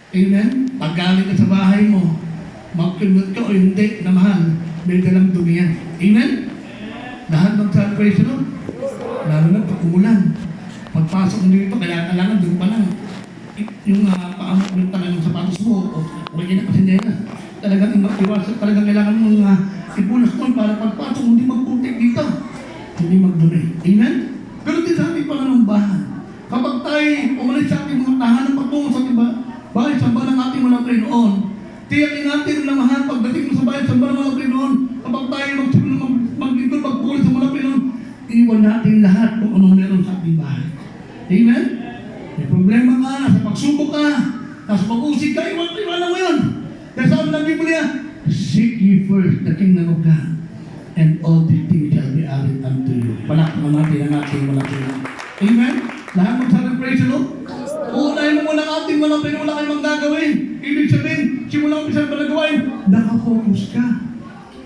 Amen? Paggaling ka sa bahay mo, mag-convert ka o hindi na mahal, may dalang dumi yan. Amen? Lahat mag-celebrate sa Lord. Lalo na pag umulan. Pagpasok mo dito, kailangan doon pa lang. Yung paamok mo talagang sapatos mo, o kaya na kasi nila. Talagang iwasan, talagang kailangan mong ipunas doon para pagpasok mo, hindi magpuntik dito. Hindi magdumi. Amen? Pero din sa ating pananumbahan, kapag tayo umalis sa ating mga tahanan patungo sa ating bahay, samba ng ating mga Panginoon, tiyakin natin na mahal pagdating mo sa bahay, samba ng mga Panginoon, kapag tayo maglingkod, magpuli sa mga Panginoon, iwan natin lahat kung anong meron sa ating bahay. Amen? May problema ka, sa pagsubok ka, tapos mag-usig ka, iwan mo yun. Dahil sabi ng Biblia, seek ye first the kingdom of God, and all these things shall be added unto you. Palakpakan natin ang ating mga Panginoon. Amen? Lahat mag-celebrate sa Lord. Unahin mo muna ang ating mga Panginoon, wala kayong gagawin. Ibig sabihin, simula ang isang palagawain, nakafocus ka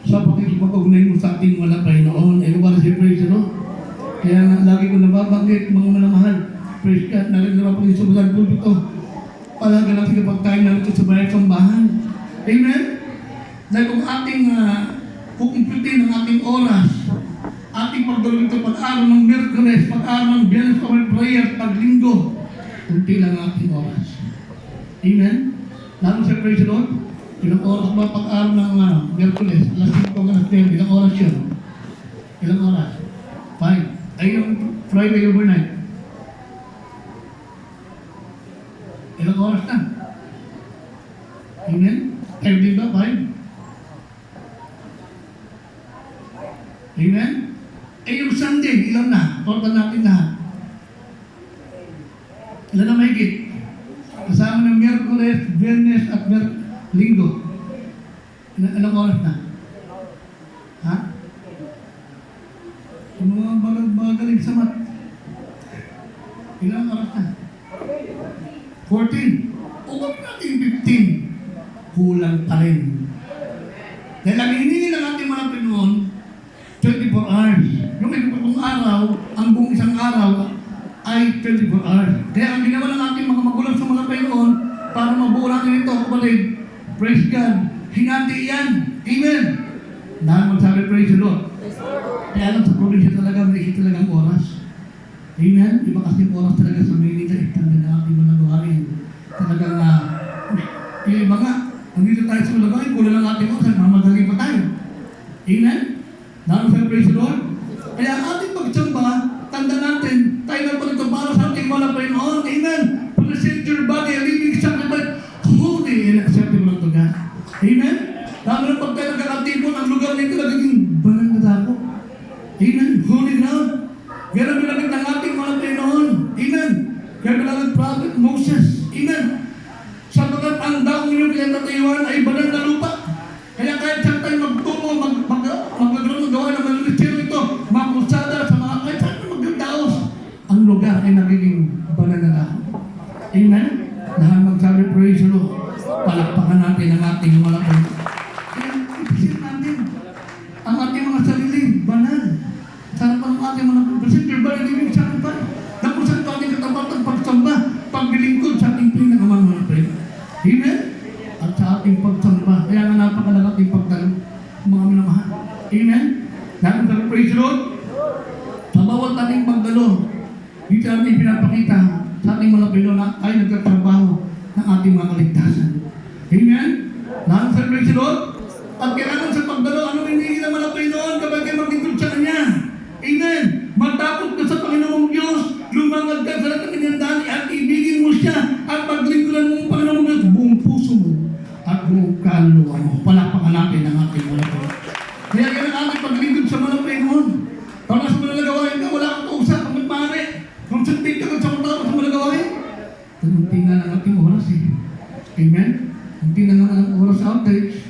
sa pakikipag-ugnay mo sa ating mga Panginoon. E wala si praise the Lord. Kaya nga, lagi ko nababanggit, mga manamahal, praise God, nalagay sa bulan pulpito. Palaga natin kapag tayo narito sa bayan sambahan. Amen? Dahil kung ating kukumputin ang ating oras, ating pagdalo ito pag-araw ng Miyerkules, pag-araw ng Biyernes, prayer, pag-linggo, kunti lang ating oras. Amen? Lalo sa praise the Lord, ilang oras ba pag-araw ng Miyerkules? Alas 5 ka na, ilang oras yun? Ilang oras? 5. Ay yung Friday overnight. Ilang oras na? Amen? Kayo din ba? 5? Amen? Eh yung Sunday, ilan na? Total natin lahat. Ilan na mahigit? Kasama ng Miyerkules, Biyernes at Linggo. Ilang oras na? Ha? Yung mga galing sa mat. Ilang oras na? 14. O wag natin 15. Kulang pa rin. Dahil ang hiningi ng ating mga Pinoon, 24 hours. Yung ikapatong araw, ang buong isang araw ay 24 hours. Kaya ang ginawa ng ating mga magulang sa mga Panginoon para mabuo natin ito, kapatid, praise God, hinati yan. Amen. Dahil magsabi, praise the Lord. Kaya alam sa probinsya talaga, may talagang oras. Amen. Iba kasi oras talaga sa Manila, tanda na ating mga gawain. Talagang, yung iba nga, nandito tayo sa mga gawain, kulang lang ating oras, mamadali pa tayo. Amen. Lalo sa praise the Lord. Kaya ang ating pagsamba, tanda natin, tayo na pa ito para sa ating mga Panginoon. Amen. Present your body, a living sacrifice, holy and acceptable to God. Amen. Lalo na pag tayo nagkakatipon, ang lugar nito nagiging banal na dako. Amen. Holy ground. Ganun binagit ng ating mga Panginoon. Amen. Kaya binagit Prophet Moses. Amen. Sapagkat ang daong niyo pinatayuan ay banal na lupa. Kaya kahit saan tayo magtungo, magagawa ng gawa ng malulitsero ito, makusada sa mga kahit saan magdaos, ang lugar ay nagiging banal na dako. Amen. Lahat magsabi, praise the Lord. Palakpakan natin ang ating mga Panginoon. Kaya ipisip natin ang ating mga sarili, banal. Sana pa ang ating mga present your body living sacrifice. Tapos ang ating katapatan pagsamba, paglilingkod sa ating pinakamang mga Panginoon. Amen? At sa ating pagsamba. Kaya nga napakalaga ating pagdalo, mga minamahal. Amen? Dapat sa praise the Lord. Sa bawat ating pagdalo, dito natin pinapakita sa ating mga Panginoon na ay nagtatrabaho ng ating mga kaligtasan. Amen? Lahat sa praise the Lord. At kailangan sa pagdalo, anong hindi naman ang Panginoon kapag kayo maglingkod sa Kanya. Amen. Matakot ka sa Panginoong Diyos, lumangad ka sa lahat ng kanyang daan at ibigin mo siya at paglingkuran mo ang Panginoong Diyos, buong puso mo at buong kaluluwa mo. Palakpakan natin ang ating mga Panginoon. Kaya ganun ang ating paglingkod sa mga Panginoon. Para sa mga gawain ka, wala kang kausap, ang magpare. Kung suntik ka sa mga sa mga gawain, tingnan ang ating oras eh. Amen. Tingnan ang oras sa outreach.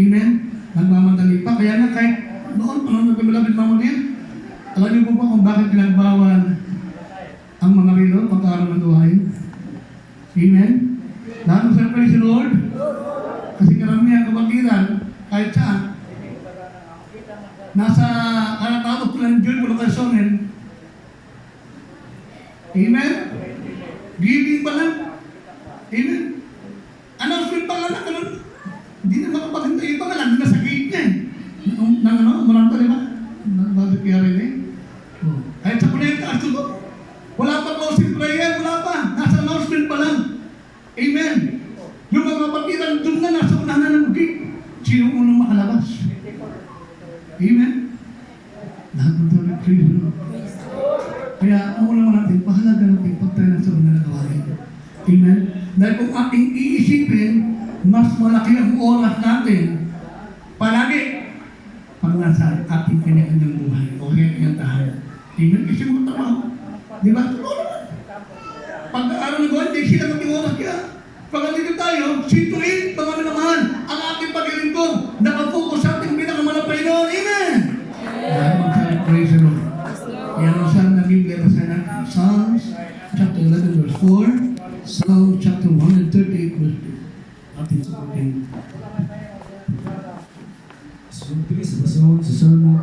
Amen. Nagmamadali pa. Kaya nga kahit noon, nagmamalapit mamadali. Alam niyo po ba kung bakit pinagbawal ang mga rilo pag-aaral ng gawain? Amen? Lalo sa praise the Lord. Kasi karamihan kabagiran, kahit saan, nasa karatapos ko lang Diyon, Bulacasonen. Amen? Giving pa lang. Amen? Amen? Dahil kung ating iisipin, mas malaki ang oras natin palagi pag nasa ating kanya-kanyang buhay o kanya-kanyang tahanan. Amen? Kasi mga trabaho. Di ba? Totoo naman. Pag-aaral ng buwan, di sila mag-oras kaya. Pag nandito tayo, situin, mga minamahal, ang ating paglilingkod, nakapokus sa ating pinakamalapay noon. Amen! Praise the Lord. Yan ang saan na Biblia kasi natin. Psalms chapter 11 verse 4, Psalms chapter 138 verse 2. Ating sagutin. Siyempre, sa basahon sa Salmo,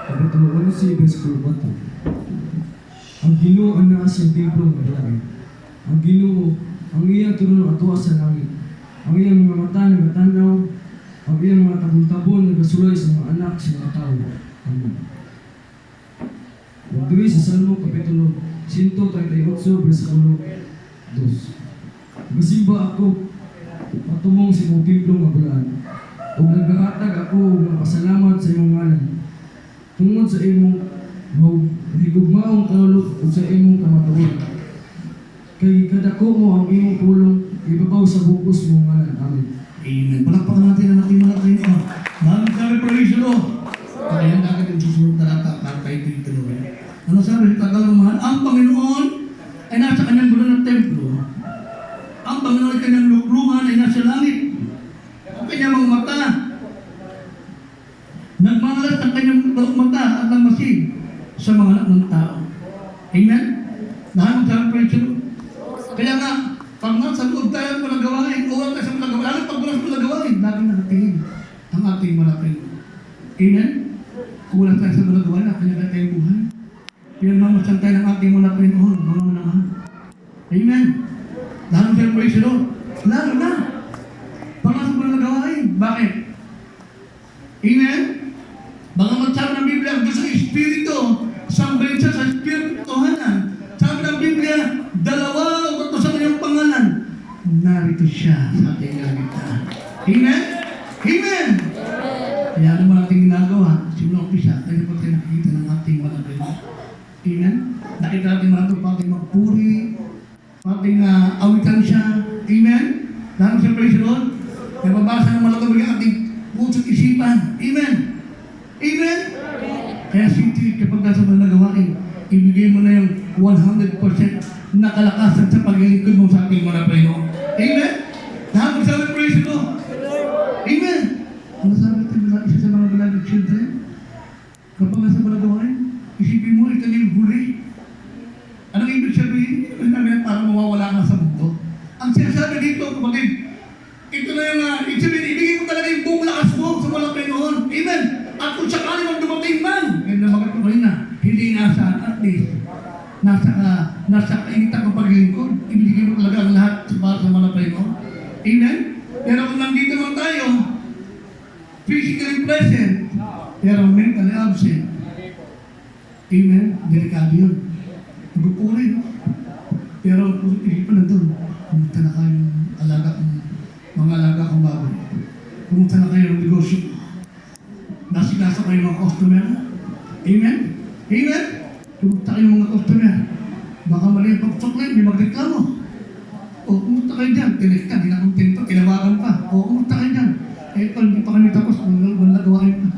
kapitulo 11, verse 4. Ang Ginoo ang naa sa templo ng langit. Ang Ginoo ang iyang trono atuwa sa langit. Ang iyang mga mata nagatanaw, ang iyang mga tabon-tabon nagasulay sa mga anak sa mga tao. Amen. Magdiri sa Salmo, kapitulo 138, verse 2. Masimba ako patumong sa imong templo nga bulan. Ug nagahatag ako og mga pasalamat sa imong ngalan. Tungod sa imong higugmaong kalulot ug sa imong kamatuoran. Kay kadako mo ang imong pulong ibabaw sa bukos mo ngalan. Amen. Amen. Palakpakan natin ang ating mga tayo. Maraming sabi, praise the Lord. Kaya natin yung susunod na lata para tayo tuloy. Ano sabi? Tagal ng mahal. Ang Panginoon ay nasa kanyang gulo ng templo. Ang Panginoon ay kanyang lukluhan ay nasa langit. Ang kanyang mga mata. Nagmalas ang kanyang mata at ang masid sa mga anak ng tao. Amen? Lahat ng sabi, praise the Lord. Kaya nga, pag nasa loob tayo ng gawain, uwag tayo sa mga gawain, lalo pag wala sa mga gawain, lagi nakatingin ang ating malapit. Amen? Kung wala tayo sa mga gawain, kanya tayong buhay. Pinagmamasan tayo ng ating malapit noon, mga manamahan. Amen? Lalo tayo, praise the Lord. Lalo na. Pag nasa mga gawain, bakit? Amen? Baka magsabi ng Biblia, ang Diyos ang Espiritu, sambayin siya sa Espiritu Tohanan. Sabi ng Biblia, dalawa o tatlo sa kanyang pangalan, narito siya sa ating kaligtasan. Amen? Amen! Kaya naman ating ginagawa, simula umpisa, tayo pa tayo nakikita ng ating mga Panginoon. Amen? Nakita natin mga ito, ating magpuri, ating awitan siya. Amen? Lalo siya, praise the Lord. Kaya babasa ng malagabig ang ating puso't isipan. Amen? Amen? Kaya siti, kapag nasa mga nagawain, ibigay mo na yung 100% na kalakasan sa paglilingkod mo sa ating mga Panginoon. Amen? Lahat magsabi, praise the Lord. Amen? Ano sabi ito, isa sa mga beloved children? Kapag nasa mga gawain, isipin mo, ito na yung huli. Anong ibig sabihin? Hindi naman namin parang mawawala ka sa mundo. Ang sinasabi dito, kapatid, ito na yung, ibig sabihin, ibigay mo talaga yung buong lakas mo sa mga Panginoon. Amen? At kung sakali mang dumating man, yan na mga kapatid na, hindi nasa at least, nasa kainitan ng paglilingkod, ibigay mo talaga ang lahat para sa mga Panginoon. Amen? Pero kung nandito man tayo, physically present, pero mentally absent. Amen? Delikado yun. Nagpupuri, no? Pero isipan na doon, pumunta na kayo mga alaga kong baboy. Pumunta na kayo ng negosyo. Nasikasa kayo mga customer. Amen? Amen? Pumunta kayo mga customer. Baka mali ang pag-chocolate, may magreklamo. O, pumunta kayo dyan. Tinik ka, hindi na kontento, tinawagan pa. O, pumunta kayo dyan. Eh, ito, hindi pa kami tapos, wala gawain pa.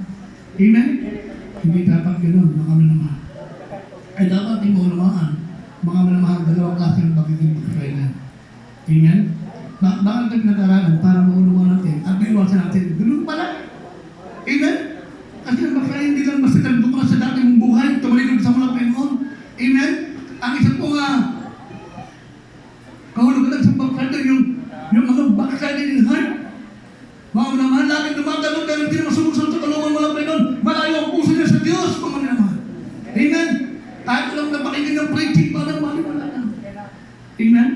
Amen? Hindi dapat gano'n, mga minamahal. Ay dapat yung maunawaan, mga minamahal, dalawang klase ng magiging pagkakailan. Amen? Bakit ito pinag-aralan para maunawaan natin at maiwasan natin? Ganun pala. Amen? Kasi ang bakla hindi lang basta nagbuka sa dati mong buhay, tumalikod sa mga Panginoon. Amen? Ang isa po nga, kahulugan sa bakla yung mga bakla din heart. Mga naman, laging dumatalog pero hindi naman sumusunod sa kalungan mga Panginoon. Malayo ang puso niya sa Diyos, mga naman. Amen? Kahit lang napakinggan ng preaching, parang wala na. Amen?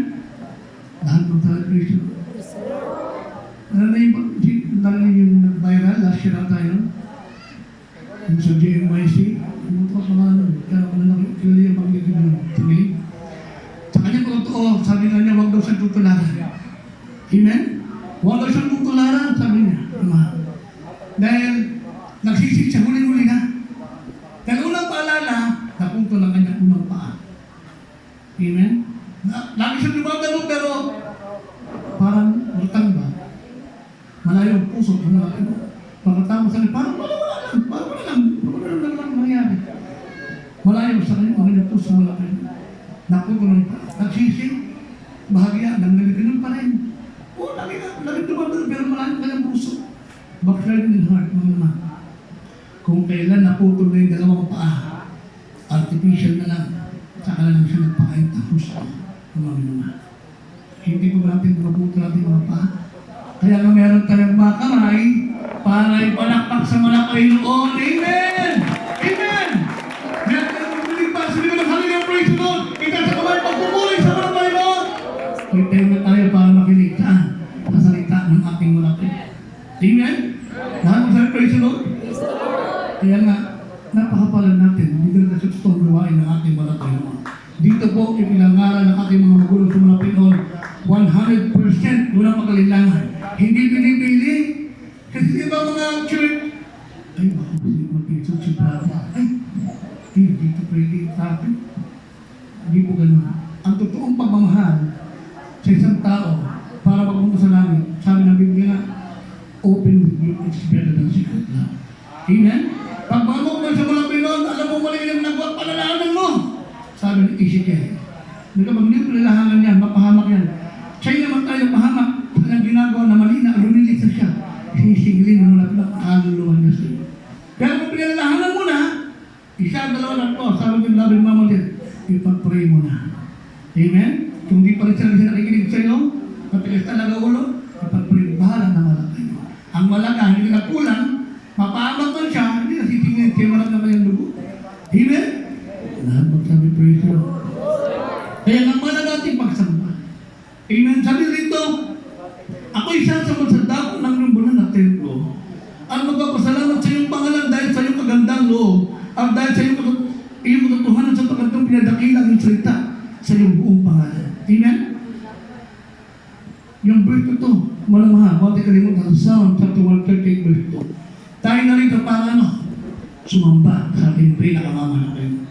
Lahat ng tayo, praise the Lord. Ano yung nag-viral, last year na tayo? Yung sa GMYC, yung mga pangalan, kaya pala nakikilala yung pag-ibig ng tingin. Sa kanya pag totoo, sabi nga niya, huwag daw siyang tutularan. Amen? Huwag daw siyang tutularan, sabi niya. Dahil nagsisip siya, huli-huli na. Dahil unang paalala, napunto ng kanyang unang paa. Amen? Lagi siyang lumagalog, pero puso ng mga Pinoon. Pagkatapos sabi, parang wala lang nangyari. Malayo sa kanya, ang kanyang puso mga Pinoon. Nakukulong pa. Nagsisi, bahagya, ganun pa rin. Oo, lagi tumagal, pero malayo ang kanyang puso. Backsliding in heart, mga naman. Kung kailan naputol na yung dalawang paa, artificial na lang, saka na lang siya nagpakain tapos mga naman. Hindi po natin mabuto natin mga paa. Kaya nga meron tayong mga kamay para ipalakpak sa malakay noon. Amen! Amen! Meron tayong magpulig pa. Sabi ko ng hallelujah, praise the Lord. Kita sa kamay, pagpupulig sa malakay noon. May tayo tayo para makinig saan? Sa salita ng ating malakay. Amen? Lahat mo sabi, praise the Lord. Kaya nga, napakapalan natin. Hindi na kasi itong gawain ng ating malakay noon. Dito po, ipilangalan ng ating mga magulang sa mga Pinoon. 100% walang pagkalilangan. Hindi pinipili. Kasi di ba mga church, ay, baka kasi mag-pizza si brother. Ay, dito pwede tabi. Hindi po ganun. Ang totoong pagmamahal sa isang tao para magpunta sa langit, sabi ng Biblia nga, open with you, it's better than secret love. Amen? Pagmamok mo sa mga Pinoon, alam mo mali ng nagwag panalahanan mo. Sabi ni Ezekiel, pag hindi mo nilahangan yan, mapahamak yan. Siya naman tayo pahamak. Ang ginagawa na mali na lumilit sa siya. Sinisigilin mo na pinakaaluluhan niya sa iyo. Pero kung pinalahanan mo na, isa, dalawa na to, sabi ng labing mamalit, ipag-pray mo na. Amen? Kung di pa rin siya nakikinig sa iyo, matigas talaga ulo, ipag-pray, bahala na malaki mo. Ang malaga, hindi na kulang, mapahamak man siya, hindi na sitingin, kaya malaki naman yung dugo. Amen? Lahat magsabi, praise the Lord. Kaya nga malaga ating pagsamba. Amen? Sabi rito, ako'y sasamal sa dako ng lumbunan na templo. Ang magpapasalamat sa iyong pangalan dahil sa iyong magandang loob. At dahil sa iyong katotohanan sa pagkatong pinadakilang yung salita sa iyong buong pangalan. Amen? Yung verse ito, malamahal, huwag tayo kalimutan sa Psalm chapter 138 verse 2. Tayo na rito para ano? Sumamba sa ating pinakamama natin.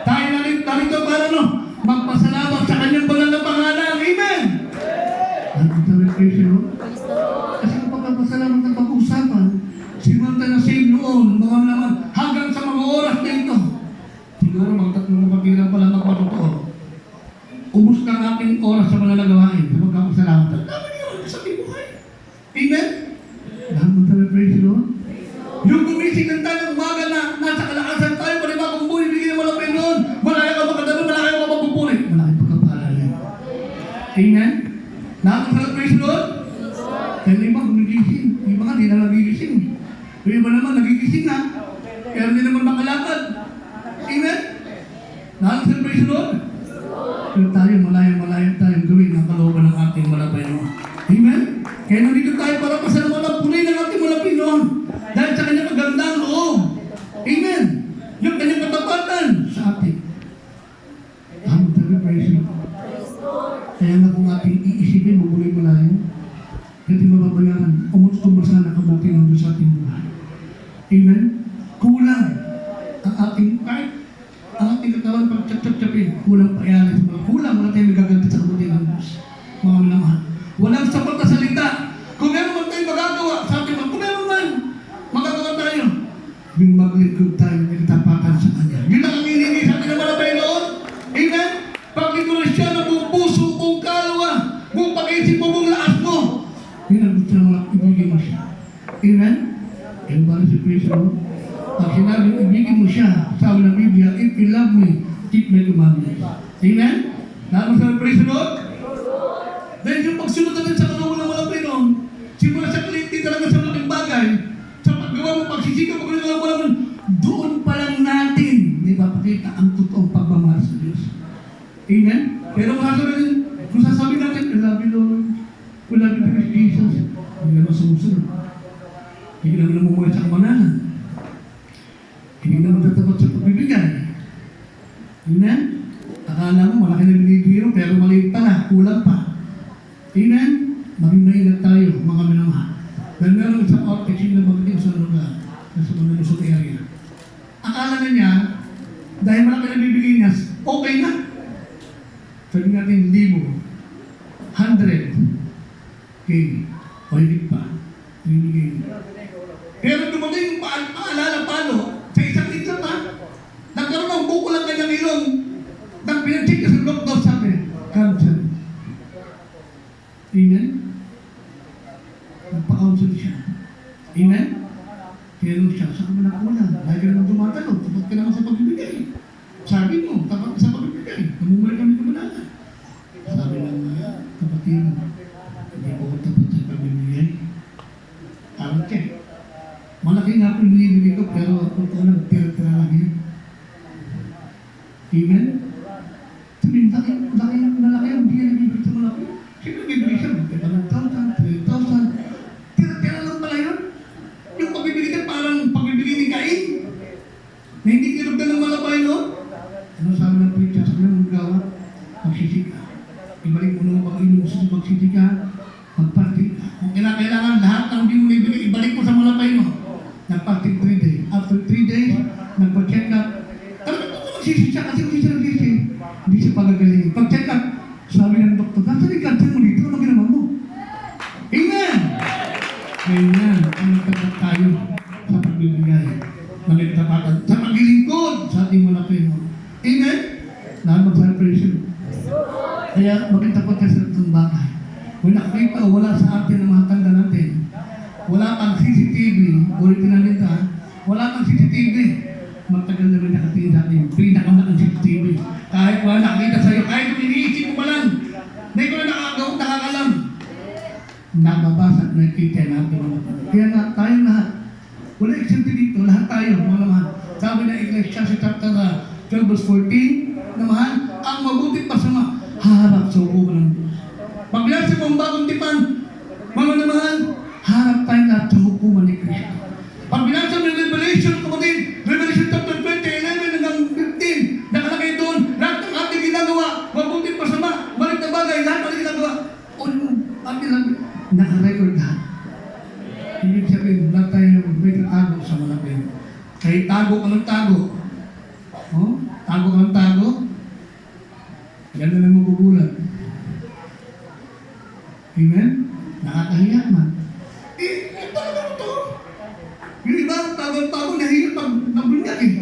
Tayo na rito para ano? Magpasalamat sa kanyang banal na pangalan. Amen! Ano tayo kayo? Kasi ang pagpapasalamat ng pag-uusapan, simanta na save noon, mga naman, hanggang sa mga oras na ito. Siguro magtatlong kapatiran pala magpatotoo. Ubus ka ang ating oras sa mga nagawain, sa magpapasalamat. Ang dami niyo sa ating buhay. Amen? Lahat mo tayo, praise the Lord. Yung gumising ng tayo umaga na nasa kalakasan tayo, panibagong buhay, bigyan mo lang pa noon. Malaya ka makadalo, malaya ka mapupuli. Malaki pagkapalan yan. Amen? Lahat mo tayo, praise the Lord. Kaya yung iba, gumigising. Yung iba nga, di na nagigising. Yung iba naman, nagigising na. Kaya hindi naman makalakad. Amen? Lahat mo tayo, praise the Lord. Pero tayo, malaya tayong gawin ang kalooban ng ating malapay noon. Amen? Kaya nandito tayo para pasalamat ang punay ng ating malapay noon. Dahil sa kanyang magandang loob. Amen? Yung kanyang katapatan sa atin. Amen. Praise the Lord. Kaya na kung ating iisipin, mabuloy malayo, hindi mababayaran, umututubasan ang kabuti ng Diyos sa ating buhay. Amen? Kulang ang ating, kahit ang ating katawan pag tsap-tsap-tsapin, kulang pa yan. Kulang, wala tayong magaganti sa kabuti ng Diyos. Mga minamahal. Walang sapat na salita. Kung meron man tayong magagawa sa ating mga, kung meron man, magagawa tayo. Yung maglingkod tayo, may tapatan sa Kanya. Yun ang hiningi sa ating na malabay noon. Amen? Pag-ikulas siya ng buong puso, buong kalwa, buong pag-isip mo, buong lakas mo. Yun ang gusto na ibigin mo siya. Amen? Yung ba si Kristo? Pag sinabi, ibigin mo siya, sabi ng Biblia, if you love me, keep my commandments. Amen? Lahat mo sa Kristo Lord? Dahil yung pagsunod natin sa kalawang ng malabay noon, simula sa kliti talaga sa malaking bagay, sa paggawa mo, pagsisika mo, kung walang doon pa lang natin, di ba, pakita ang totoong pagmamahal sa Diyos. Amen? Pero kung sasabi natin, I love you, Lord. We love you, Christ Jesus. Hindi naman sumusunod. Hindi naman namumuhay sa kamanalan. Hindi naman tatapat sa pagbibigay. Amen? Akala mo, malaki na binibiro, pero maliit pala, kulang pa. Amen? Maging maingat tayo, mga minamahal. Dahil meron isang outage na magating sa lugar, sa mga Luzon area. Akala na niya, dahil malaki na bibigay niya, okay na. Sabi natin, 1,000, 100, okay, o higit pa. Binibigay. Pero dumating yung paalala palo sa isang itlog ha. Nagkaroon ng buko lang kanyang ilong. Nang pinag-check sa doktor sabi, cancer. Amen? Nagpa-counsel siya. Amen? Pero siya, sa kabila ko lang. Lagi ka naman tumatanong, tapat ka naman sa pagbibigay. Sabi mo, tapat ka sa pagbibigay. Namumuli kami kamalala. Sabi ng kapatid, hindi ko tapat sa pagbibigay. Tawag siya. Malaki nga po yung binibigay ko, pero kung lang, tira-tira lang yun. Amen? Sabihin, malaki ang bigay na bibigay sa malaki. Sino bibigay siya? 5,000, 3,000. Tira-tira lang pala yun. Yung pagbibigay niya parang pagbibigay ni Cain. Na hindi kinugdan ng malabay, no? Ano sabi ng preacher? Sabi ng gawa, magsisika. Ibalik mo naman pag-inom sa magsisika, magparting ka. Kung kailangan lahat ng hindi mo ibigay, ibalik mo sa malabay mo. Nagparting 3 days. After 3 days, nagpa-check up. Talagang ito magsisika kasi kung siya nagsisik, hindi siya pagagaling. Pag-check up, sabi ng doktor, nasa yung cancer mo dito, ano ginawa mo? Amen! Amen. Ang nagtapat tayo sa pagbibigay. Maligtapatan. Sa paglilingkod sa ating mga Pino. Amen? Lahat mag-celebration. Kaya magtapat ka sa itong bagay. Kung nakikita o wala sa atin ang mga tanda natin, wala pang CCTV, ulitin natin ito, wala pang CCTV, matagal na rin nakatingin sa atin. Pinakamalakang CCTV. Kahit wala nakikita sa'yo, kahit kung iniisip mo pa lang, hindi ko na nakakalam. Nababasa at nakikita natin. Kaya nga, tayo lahat, wala exception dito, lahat tayo, mga naman. Sabi ng Iglesia sa chapter 12 verse 14, naman, ang mabuting pasama, harap sa hukuman ng Diyos. Paglasa mo ang bagong tipan, mga naman, harap tayo lahat sa hukuman ni Kristo. Pag binasa mo yung Revelation, kapatid, Revelation chapter 20, 11 hanggang 15, nakalagay doon, lahat ng ating ginagawa, mabuting pasama, balik na bagay, lahat ng ginagawa, o yung ating naka-record lahat. Ibig sabihin, wala tayo may tago sa malapit. Kahit tago ka ng tago. Oh, tago ka ng tago. Yan na lang magugulat. Amen? Nakakahiya man. Ito na ito. Yung iba, tago-tago, nahiya pag nabunyag eh.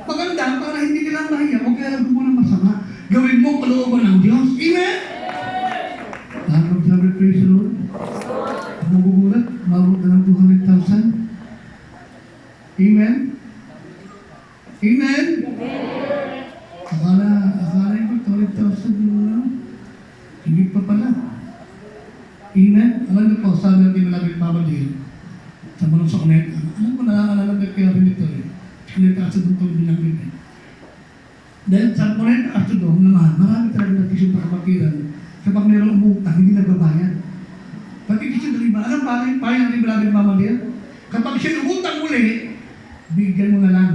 Maganda, para hindi ka lang nahiya, huwag kaya lang mo ng masama. Gawin mo kalooban ng Diyos. Amen? Lahat mag-sabi, praise the Lord. Magugulat, mabot na ng 200,000. Amen? Amen? Akala ko 200,000 yung hindi pa pala. Amen? Alam niyo po, sabi natin malapit babalihin sa mga sa connect. Alam ko, nakakalagay kaya rin ito eh. Connect sa doon binanggit eh. Dahil sa connect sa doon naman, marami talaga natin yung pakapatiran kapag mayroong umutang, hindi nagbabayad. Pati siya ng iba, alam pa yung ibalagin mamaliyan? Kapag siya umutang muli, bigyan mo na lang.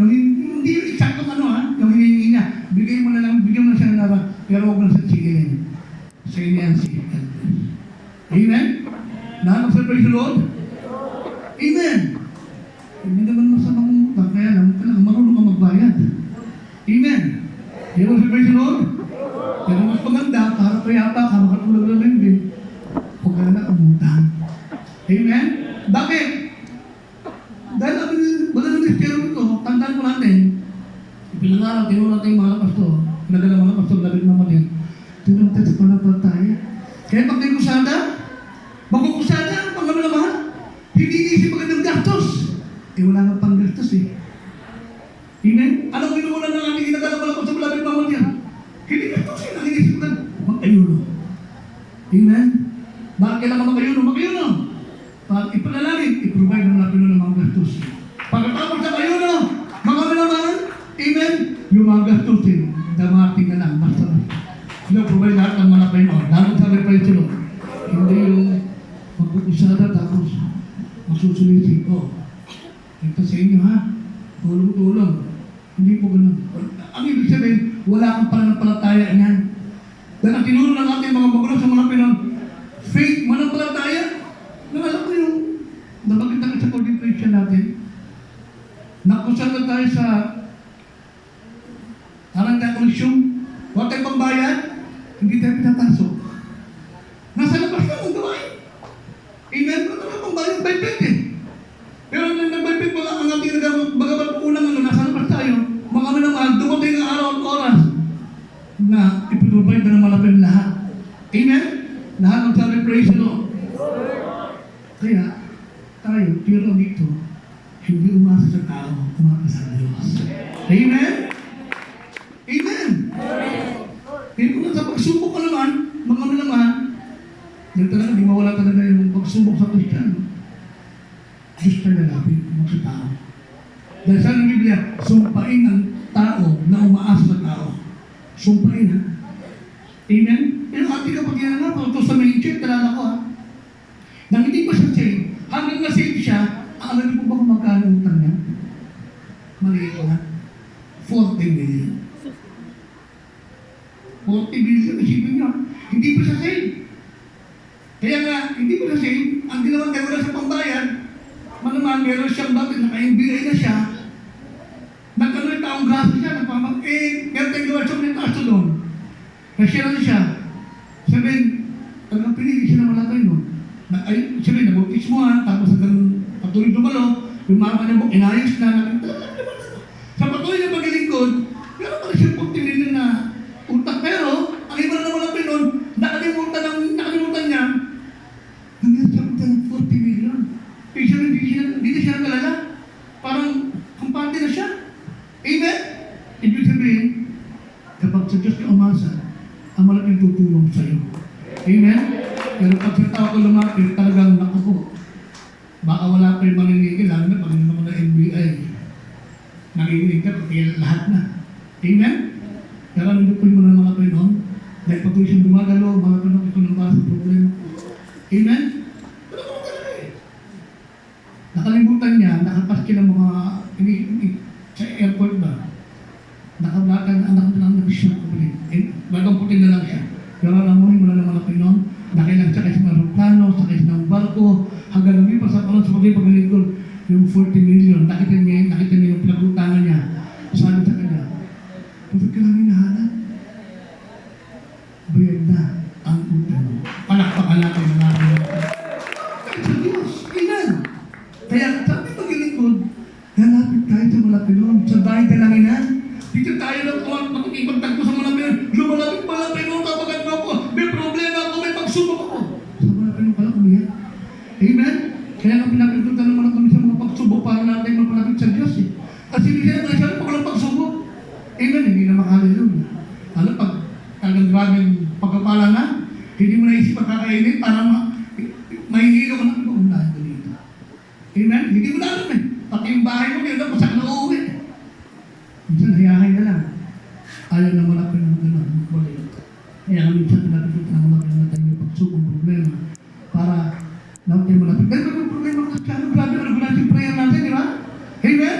Yung hindi yung eksaktong yung hinihingi niya, bigyan mo na siya ng narang, pero huwag lang sa chikilin. Sa inyan si Amen? Lahat ng praise the Lord? Amen! Hindi naman masamang umutang, kaya lang, marunong ka magbayad. Amen! Hindi mo sa praise the Lord? Pero mas maganda, para payapa ka, makatulog na rin din. Huwag ka na umutang. Amen? Bakit? Dahil wala ng mistero ito, tandaan mo natin, pinangarap, tinuro natin yung mga pastor, pinadala mga pastor, labit naman yan. Tinuro natin sa panampalataya. Kaya pag may kusada, magkukusada, pag naman naman, hindi iisip magandang gastos. Wala nga pang gastos eh. Amen? Anong ginuulan ng ating ginagala pala pa sa labit naman yan? Hindi gastos eh, nanginisip ka, mag-ayuno. Amen? Bakit kailangan mag-ayuno? Mag-ayuno! Pag ipanalangin, i-provide ng natin ng mga gastos. Pagkatapos sa ayuno, mga naman, amen, yung mga gastusin, damating na lang, basta provide lahat ng mga Panginoon. Lalo sa represyon, hindi yung magpukusada tapos masusulisin ko. Ito sa inyo ha, tulong-tulong. Hindi po ganun. Ang ibig sabihin, wala kang pananampalataya niyan. Dahil ang tinuro ng ating mga magulang sa mga Panginoon, faith, manampalataya, alam ko yung nabagit natin sa contemplation natin. Nakusada tayo sa Aranda Consume. Huwag tayo pambayad, hindi tayo pinatasok. Nasa labas lang ang gawain. Amen? Lahat ng sabi, praise the Lord. Kaya, tayo, tiro dito, hindi umasa sa tao, umasa sa Diyos. Amen? Amen? Kaya kung sa pagsubok ka naman, mga naman, dahil talaga, di mawala talaga yung pagsubok sa Kristiyano. Diyos ka lalapit mo sa tao. Dahil sa Biblia, sumpain ang tao na umaasa sa tao. Sumpain, ha? Amen? Pero ati kapag yan nga, ito sa main church, talala ko, ha? Nang hindi pa siya saved, hanggang na-save siya, alam niyo po ba kung magkano utang niya? Maliit na. 40 million. 40 million, isipin niyo, hindi pa siya saved. Kaya nga, hindi pa siya saved, ang ginawa tayo wala sa pambayan, manaman, meron siyang bakit, naka-MBA na siya, nagkaroon taong grasa siya, meron tayong gawa siya ng kaso doon. Kasi lang siya, sabihin, talagang pinili siya na malaki nun. Sabihin, nabukis mo ha, tapos hanggang patuloy dumalo, yung mga niya mo, inayos na, sa patuloy na paglilingkod, meron pala siya 40 million na utang. Pero, ang iba na naman natin nun, nakalimutan niya, hanggang siya utang 40 million. Kaya siya, hindi na siya nagalala. Parang, kampante na siya. Amen? Ibig sabihin, kapag sa Diyos ka umasa, ang malaking tutulong sa iyo. Amen? Pero pag sa tao ko lumapit, talagang naku po. Baka wala pa yung manginigil, lalo na pag naman na NBA. Nanginginig ka, pati lahat na. Amen? Pero nandupin mo na mga Pinoon, dahil patuloy siyang gumagalo, mga Pinoon, ito nang para sa problema. Amen? Pero kung talaga eh. Nakalimutan niya, nakapaski ng mga, sa airport ba? Nakablakan, anak na lang nag-shoot ko ulit. Bagang putin na lang siya. Pero alam mo, mula ng mga Pinoon, nakilang sakay sa aeroplano, sakay sa barko, hanggang namin pa sa panahon sa pag-ipagalingkod, yung 40 million, nakita niya yung pinagutangan niya. Sabi sa kanya, bakit ka namin nahanap? Bayad na ang utang mo. Palakpakan natin ang natin. Kahit sa Diyos, ilan? Kaya sabi pag-ilingkod, hanapin tayo sa mga Pinoon, sa bahay talanginan. Dito tayo lang makikipagtagpo sa mga Pinoon. Lumalapit pala Pinoon, kapagat mo ako. May problema ako, may pagsubok ako. Sa mga Pinoon pala umiyak. Amen? Kaya nga pinapintutan naman kami sa mga pagsubok para natin mapalapit sa Diyos eh. Kasi hindi siya nagsasabi pag walang pagsubok. Amen? Hindi na makalilun. Ano pag talagang grabing pagkapala na, hindi mo naisip pagkakainin para mahihilo ka na unahin ko dito. Amen? Hindi mo na alam eh. Pati yung bahay mo, yun na, masak na uuwi. Minsan, hayahay na lang. Ayaw na malapin ng gano'n. Kaya nga minsan, pinapitutan na malapin na tayo yung pagsubong problema para natin malapit. Dahil may problema ng Kristiyano, grabe ang regulation prayer natin, di ba? Amen?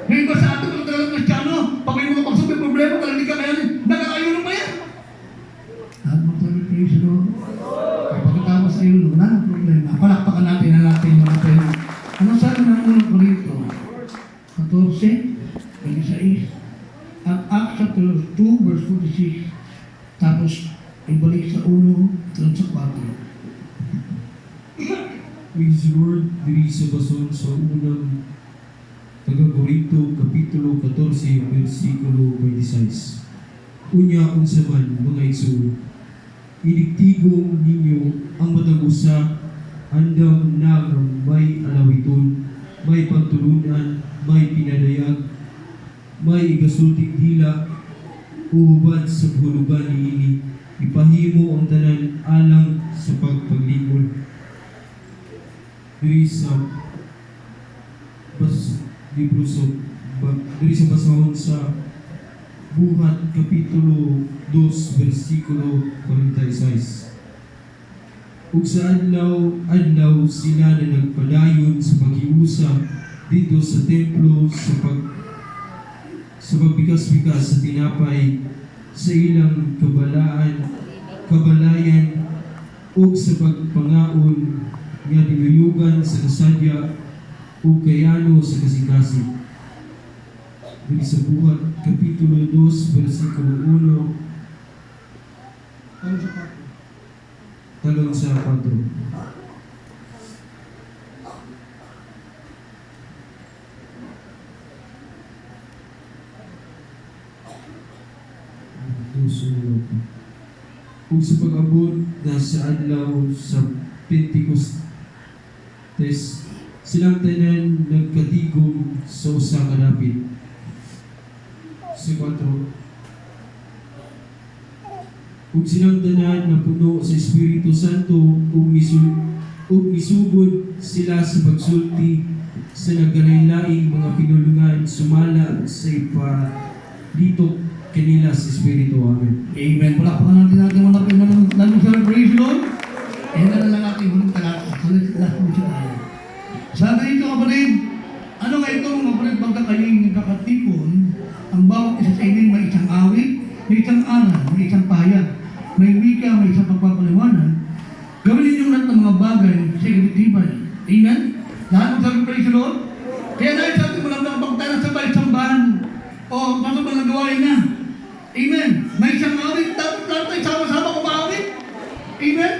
Ngayon ba sa atin, kung talagang Kristiyano, pag may mga pagsubong problema, kung hindi ka kayanin, nakakayunan pa yan. At magsabi, praise the Lord. Pagkatapos ayun, wala ng problema. Palakpakan natin na natin malapin. Ano sabi ng unang Korinto? 14, 26. At Acts chapter 2, verse 46. Tapos, ibalik sa 1, doon sa 4. Praise the Lord, diri sa bason sa unang taga-Korinto, Kapitulo 14, versikulo 26. Unya unsa man mga igsoon, idigtigong ninyo ang matag usa, andam na may alawiton, may pagtulunan, may pinadayag, may igasulting dila, uhubad sa hulugan niini, ipahimo ang tanan alang sa pagpaglingkod. Diri sa basahon sa Buhat, Kapitulo 2, versikulo 46. Ug sa adlaw sila na nagpadayon sa paghiusa dito sa templo sa pagbikas-bikas sa tinapay sa ilang kabalayan ug sa pagpangaon nga dinuyugan sa kasadya ug kayano sa kasing-kasing. Dili sa Buhat, Kapitulo 2, versikulo 1, talon sa 4. Ug sa pag-abot na sa adlaw sa Pentecost, silang tanan nagkatigom sa usa ka dapit. Sa 4, ug silang tanan napuno sa Espiritu Santo ug misugod sila sa pagsulti sa nagalain-laing mga pinulungan sumala sa ipalitok kanila sa Espiritu. Amen. Amen. Wala pa natin mga pinunong praise Lord. Eh, na lang ating huling talata. Last mo siya tayo. Sabi dito kapatid, ano nga ito mga kapatid, pagka kayo'y nagkakatipon, ang bawat isa sa inyo may isang awit, may isang aral, may isang pahayag, may wika, may isang pagpapaliwanag. Gawin ninyo lahat ng mga bagay sa ikatitibay. Amen? Lahat mo sabi praise the Lord. Kaya dahil sabi mo lang pagtana sa sambahan, o nasa mga gawain na. Amen? May isang awit, dapat lahat tayo sama-sama kumawit. Amen?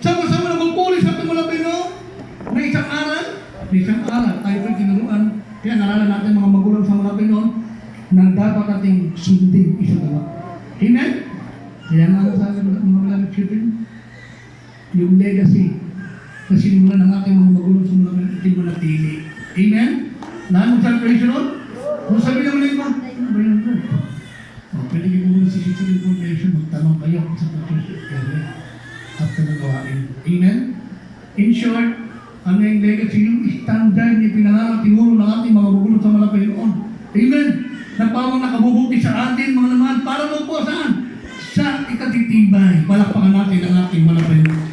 Sama-sama na magpuli sa ating mga Pino. May isang aral. May isang aral. Tayo po'y tinuruan. Kaya naralan natin mga magulang sa mga Pino na dapat ating sundin isa dalawa. Amen? Kaya nga sa akin mga malamig shipping, yung legacy na sinimulan ng ating mga magulang sa mga ating manatili. Amen? Lahat mo sa praise the Lord? Kung sabi naman nito, ano ba yun po? Pwede kayo muna si Sister Information, magtanong kayo sa pag-church area at nagawain. Amen? In short, ano yung legacy, yung standard na pinangarap tinuro ng ating mga magulang sa malapay noon. Amen? Na parang nakabubuti sa atin, mga naman, para mo po saan? Sa ikatitibay. Palakpakan natin ang ating malapay noon.